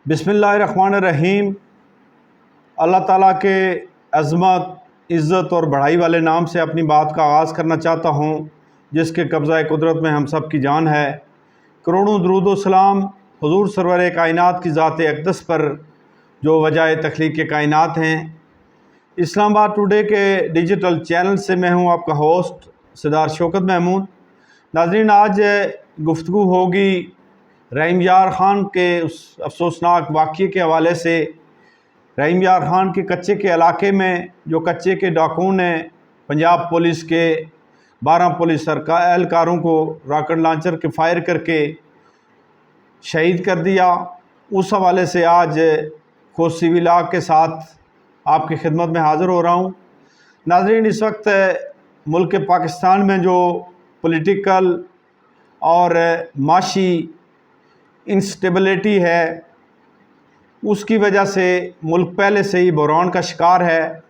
बिस्मिल्लाहिर्रहमानिर्रहीम। अल्लाह ताला के अज़मत, इज़्ज़त और बढ़ाई वाले नाम से अपनी बात का आगाज़ करना चाहता हूँ, जिसके कब्ज़ा कुदरत में हम सब की जान है। करोड़ों दरूद व सलाम हुज़ूर सरवर कायनात की ज़ात अक़दस पर, जो वजह तख्लीक़ कायनात हैं। इस्लामाबाद टुडे के डिजिटल चैनल से मैं हूँ आपका होस्ट सरदार शौकत महमूद। नाज़रीन, आज गुफ्तगू होगी रहीम यार ख़ान के उस अफसोसनाक वाक़ये के हवाले से। रहीम यार ख़ान के कच्चे के इलाके में जो कच्चे के डाकुओं ने पंजाब पुलिस के 12 पुलिस एहलकारों को रॉकेट लॉन्चर के फायर करके शहीद कर दिया, उस हवाले से आज खुद सिविल आग के साथ आपकी खिदमत में हाज़िर हो रहा हूँ। नाज़रीन, इस वक्त मुल्क पाकिस्तान में जो पॉलिटिकल और माशी इंस्टेबिलिटी है, उसकी वजह से मुल्क पहले से ही बहरान का शिकार है।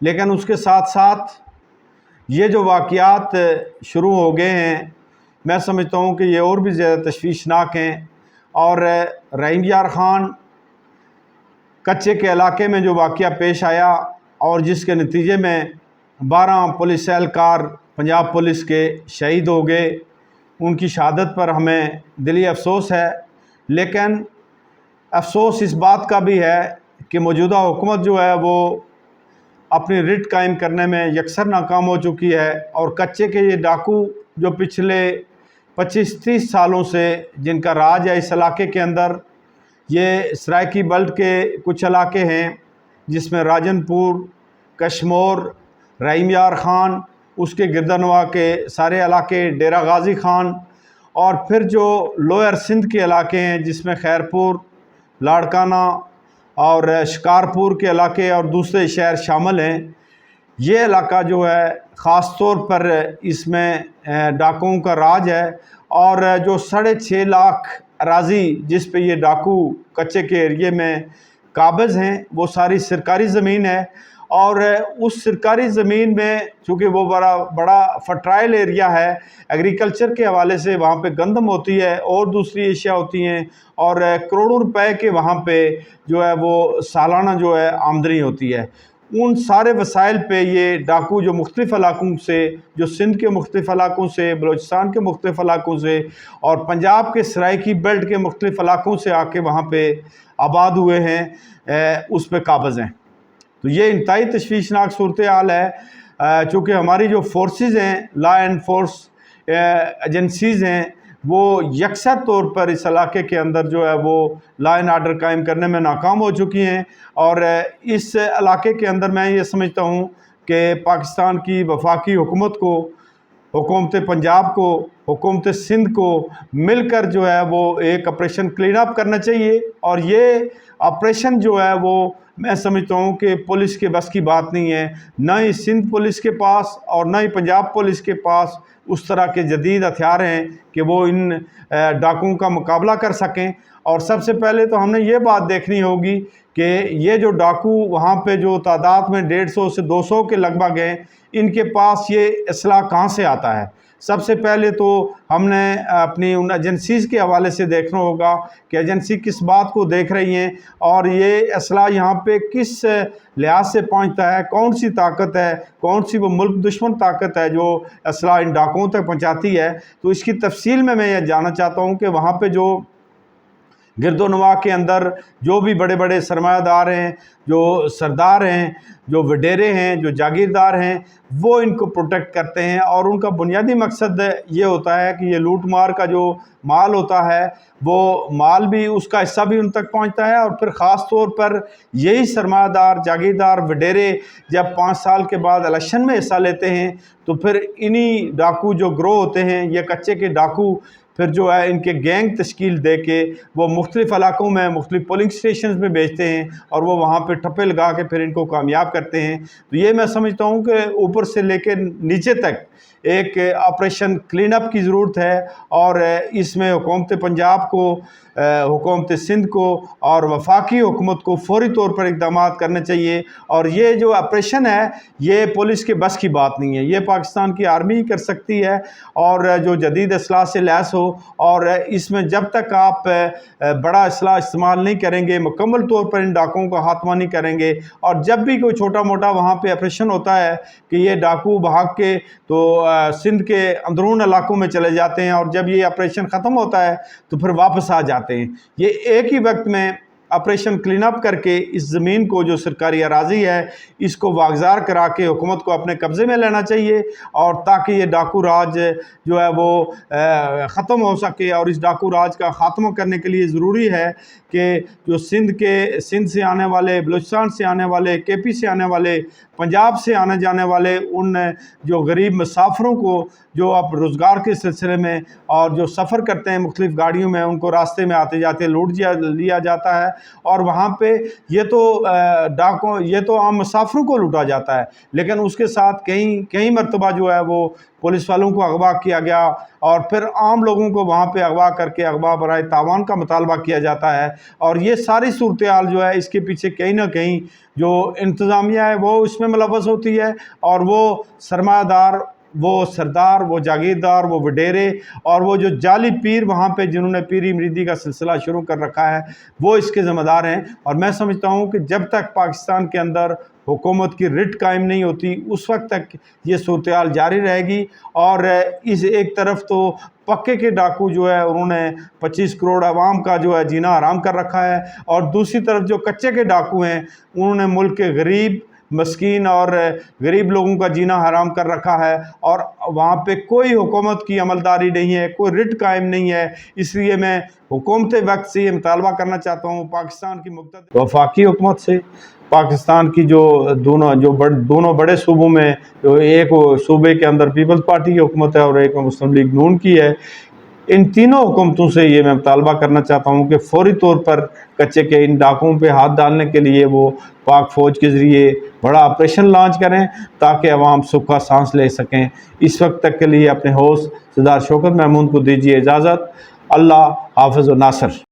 लेकिन उसके साथ साथ ये जो वाक़यात शुरू हो गए हैं, मैं समझता हूँ कि ये और भी ज़्यादा तशवीशनाक हैं। और रहीम यार ख़ान कच्चे के इलाके में जो वाक़या पेश आया और जिसके नतीजे में 12 पुलिस एहलकार पंजाब पुलिस के शहीद हो गए, उनकी शहादत पर हमें दिली अफसोस है। लेकिन अफसोस इस बात का भी है कि मौजूदा हुकूमत जो है वो अपनी रिट कायम करने में यकसर नाकाम हो चुकी है। और कच्चे के ये डाकू जो पिछले 25-30 सालों से जिनका राज है इस इलाके के अंदर, ये सराइकी बेल्ट के कुछ इलाके हैं जिसमें राजनपुर, कश्मोर, रहीम यार ख़ान, उसके गिरदनवा के सारे इलाके, डेरा गाजी खान, और फिर जो लोअर सिंध के इलाके हैं जिसमें खैरपुर, लाड़काना और शिकारपुर के इलाके और दूसरे शहर शामिल हैं। ये इलाका जो है ख़ास तौर पर इसमें डाकुओं का राज है। और जो 6.5 लाख अराज़ी जिस पे ये डाकू कच्चे के एरिए में काबिज़ हैं, वो सारी सरकारी ज़मीन है। और उस सरकारी ज़मीन में चूँकि वो बड़ा फर्टाइल एरिया है, एग्रीकल्चर के हवाले से वहाँ पे गंदम होती है और दूसरी एशिया होती हैं, और करोड़ों रुपए के वहाँ पे जो है वो सालाना जो है आमदनी होती है। उन सारे वसाइल पे ये डाकू जो मुख्तलिफ़ इलाकों से, जो सिंध के मुख्तलिफ़ इलाकों से, बलूचिस्तान के मुख्तलिफ़ इलाकों से और पंजाब के सराइकी बेल्ट के मुख्तलिफ़ इलाकों से आके वहाँ पे आबाद हुए हैं, उस पे काबिज़ हैं। तो ये इंतहाई तशवीशनाक सूरत हाल है। चूँकि हमारी जो फोर्सेस हैं, लॉ एंड फोर्स एजेंसीज़ हैं, वो यकसर तौर पर इस इलाके के अंदर जो है वो लॉ एंड आर्डर कायम करने में नाकाम हो चुकी हैं। और इस इलाके के अंदर मैं ये समझता हूँ कि पाकिस्तान की वफाकी हुकूमत को, हुकूमत पंजाब को, हुकूमत सिंध को मिलकर जो है वो एक ऑपरेशन क्लीन अप करना चाहिए। और ये ऑपरेशन जो है वो मैं समझता हूँ कि पुलिस के बस की बात नहीं है, ना ही सिंध पुलिस के पास और ना ही पंजाब पुलिस के पास उस तरह के जदीद हथियार हैं कि वो इन डाकुओं का मुकाबला कर सकें। और सबसे पहले तो हमने ये बात देखनी होगी कि ये जो डाकू वहाँ पे जो तादाद में 150 से 200 के लगभग हैं, इनके पास ये असला कहाँ से आता है। सबसे पहले तो हमने अपनी उन एजेंसीज़ के हवाले से देखना होगा कि एजेंसी किस बात को देख रही हैं और ये असला यहाँ पे किस लिहाज से पहुँचता है, कौन सी ताकत है, कौन सी वो मुल्क दुश्मन ताकत है जो असला इन डाकुओं तक पहुँचाती है। तो इसकी तफसील में मैं ये जानना चाहता हूँ कि वहाँ पे जो गिरदोनवा के अंदर जो भी बड़े बड़े सरमायादार हैं, जो सरदार हैं, जो वडेरे हैं, जो जागीरदार हैं, वो इनको प्रोटेक्ट करते हैं। और उनका बुनियादी मकसद ये होता है कि ये लूट मार का जो माल होता है, वो माल भी, उसका हिस्सा भी उन तक पहुंचता है। और फिर ख़ास तौर पर यही सरमायादार, जागीरदार, वडेरे जब 5 साल के बाद इलेक्शन में हिस्सा लेते हैं, तो फिर इन्हीं डाकू जो ग्रोह होते हैं, ये कच्चे के डाकू, फिर जो है इनके गैंग तश्कील दे के वो मुख्तलिफ़ इलाकों में मुख्तलिफ़ पोलिंग स्टेशन में भेजते हैं और वो वहाँ पे ठप्पे लगा के फिर इनको कामयाब करते हैं। तो ये मैं समझता हूँ कि ऊपर से लेकर नीचे तक एक ऑपरेशन क्लीन अप की ज़रूरत है। और इसमें हुकूमत पंजाब को हुकूमत सिंध को और वफाकी हुकूमत को फौरी तौर पर इक़दामात करने चाहिए। और ये जो ऑपरेशन है ये पुलिस के बस की बात नहीं है, ये पाकिस्तान की आर्मी ही कर सकती है और जो जदीद असलाह से लैस हो। और इसमें जब तक आप बड़ा असलाह इस्तेमाल नहीं करेंगे, मुकम्मल तौर पर इन डाकुओं का खात्मा नहीं करेंगे, और जब भी कोई छोटा मोटा वहाँ पे ऑपरेशन होता है कि ये डाकू भाग के तो सिंध के अंदरून इलाकों में चले जाते हैं, और जब ये ऑपरेशन ख़त्म होता है तो फिर वापस आ जाते हैं। ये एक ही वक्त में ऑपरेशन क्लीन अप करके इस ज़मीन को जो सरकारी अराज़ी है इसको वागज़ार करा के हुकूमत को अपने कब्ज़े में लेना चाहिए, और ताकि ये डाकू राज जो है वो ख़त्म हो सके। और इस डाकू राज का ख़ात्मा करने के लिए ज़रूरी है कि जो सिंध से आने वाले, बलूचिस्तान से आने वाले, KP से आने वाले, पंजाब से आने जाने वाले उन जो गरीब मुसाफिरों को जो अब रोज़गार के सिलसिले में और जो सफ़र करते हैं मुख्तलिफ़ गाड़ियों में, उनको रास्ते में आते जाते लूट लिया जाता है। और वहाँ पे ये तो आम मुसाफिरों को लूटा जाता है, लेकिन उसके साथ कई मरतबा जो है वो पुलिस वालों को अगवा किया गया, और फिर आम लोगों को वहाँ पे अगवा करके अगवा बराए तावान का मुतालबा किया जाता है। और ये सारी सूरत हाल जो है इसके पीछे कहीं ना कहीं जो इंतज़ामिया है वो इसमें मुलव्वस होती है, और वो सरमायादार, वो सरदार, वो जागीरदार, वो वडेरे और वो जो जाली पीर वहाँ पे जिन्होंने पीरी मरीदी का सिलसिला शुरू कर रखा है वो इसके ज़िम्मेदार हैं। और मैं समझता हूँ कि जब तक पाकिस्तान के अंदर हुकूमत की रिट कायम नहीं होती उस वक्त तक ये सूरत हाल जारी रहेगी। और इस एक तरफ तो पक्के के डाकू जो है उन्होंने 25 करोड़ आवाम का जो है जीना हराम कर रखा है, और दूसरी तरफ जो कच्चे के डाकू हैं उन्होंने मुल्क के गरीब, मस्कीन और गरीब लोगों का जीना हराम कर रखा है। और वहाँ पे कोई हुकूमत की अमलदारी नहीं है, कोई रिट कायम नहीं है। इसलिए मैं हुकूमत वक्त से ये मुतालबा करना चाहता हूँ पाकिस्तान की वफाकी हुकूमत से, पाकिस्तान की जो दोनों बड़े सूबों में, जो एक सूबे के अंदर पीपल्स पार्टी की हुकूमत है और एक मुस्लिम लीग नून की है, इन तीनों हुकूमतों से ये मैं मुतालबा करना चाहता हूँ कि फौरी तौर पर कच्चे के इन डाकुओं पे हाथ डालने के लिए वो पाक फ़ौज के ज़रिए बड़ा ऑपरेशन लॉन्च करें ताकि अवाम सुख सांस ले सकें। इस वक्त तक के लिए अपने होस्ट सरदार शौकत महमूद को दीजिए इजाज़त। अल्लाह हाफ़िज़ व नासर।